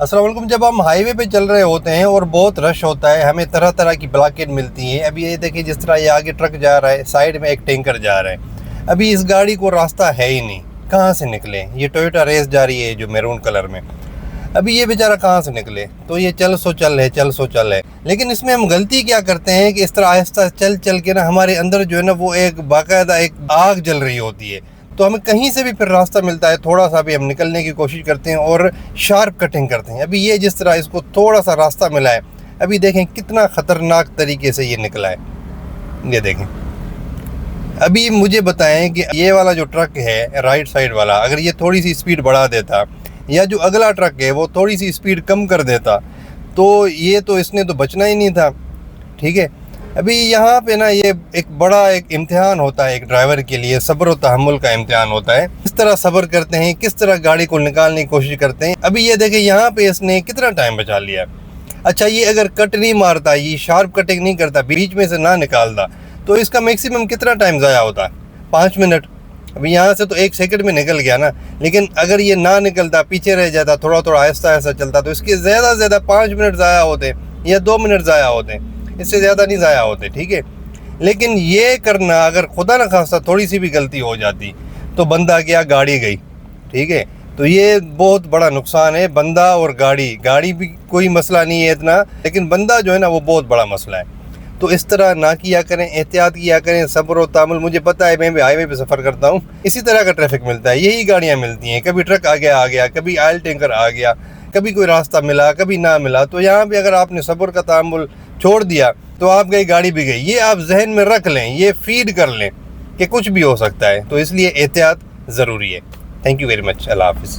अस्सलाम वालेकुम। जब हम हाईवे पे चल रहे होते हैं और बहुत रश होता है, हमें तरह तरह की ब्लॉकेट मिलती हैं। अभी ये देखिए, जिस तरह ये आगे ट्रक जा रहा है, साइड में एक टैंकर जा रहा है। अभी इस गाड़ी को रास्ता है ही नहीं, कहाँ से निकले। ये टोयोटा रेस जा रही है जो मैरून कलर में, अभी ये बेचारा कहाँ से निकले। तो ये चल सो चल है, चल सो चल है। लेकिन इसमें हम गलती क्या करते हैं कि इस तरह आहिस्ता चल चल के ना हमारे अंदर जो है ना वो एक बाकायदा एक आग जल रही होती है। तो हमें कहीं से भी फिर रास्ता मिलता है, थोड़ा सा भी हम निकलने की कोशिश करते हैं और शार्प कटिंग करते हैं। अभी ये जिस तरह इसको थोड़ा सा रास्ता मिला है, अभी देखें कितना ख़तरनाक तरीके से ये निकला है। ये देखें। अभी मुझे बताएं कि ये वाला जो ट्रक है राइट साइड वाला, अगर ये थोड़ी सी स्पीड बढ़ा देता या जो अगला ट्रक है वो थोड़ी सी स्पीड कम कर देता तो ये तो इसने तो बचना ही नहीं था। ठीक है। अभी यहाँ पे ना ये एक बड़ा एक इम्तिहान होता है एक ड्राइवर के लिए, सब्र और तहम्मुल का इम्तिहान होता है। किस तरह सब्र करते हैं, किस तरह गाड़ी को निकालने की कोशिश करते हैं। अभी ये देखें, यहाँ पे इसने कितना टाइम बचा लिया। अच्छा, ये अगर कट नहीं मारता, ये शार्प कटिंग नहीं करता, बीच में से ना निकालता, तो इसका मैक्सिमम कितना टाइम ज़ाया होता है? 5 मिनट। अभी यहाँ से तो 1 सेकंड में निकल गया ना। लेकिन अगर ये ना निकलता, पीछे रह जाता, थोड़ा थोड़ा आहिस्ता आहिस्ता चलता, तो इसके ज़्यादा से ज़्यादा 5 मिनट ज़ाया होते या 2 मिनट ज़ाया होते, इससे ज़्यादा नहीं ज़ाया होते। ठीक है। लेकिन ये करना, अगर खुदा न खास्ता थोड़ी सी भी गलती हो जाती तो बंदा गया, गाड़ी गई। ठीक है। तो ये बहुत बड़ा नुकसान है। बंदा और गाड़ी भी कोई मसला नहीं है इतना, लेकिन बंदा जो है ना वो बहुत बड़ा मसला है। तो इस तरह ना किया करें, एहतियात किया करें, सब्र और तामुल। मुझे पता है, मैं भी हाईवे पे सफ़र करता हूँ, इसी तरह का ट्रैफिक मिलता है, यही गाड़ियाँ मिलती हैं। कभी ट्रक आ गया, कभी ऑयल टैंकर आ गया, कभी कोई रास्ता मिला, कभी ना मिला। तो यहाँ पे अगर आपने सब्र का तामुल छोड़ दिया तो आप गई, गाड़ी भी गई। ये आप जहन में रख लें, ये फीड कर लें कि कुछ भी हो सकता है। तो इसलिए एहतियात ज़रूरी है। Thank you very much. अल्लाह हाफ़िज़।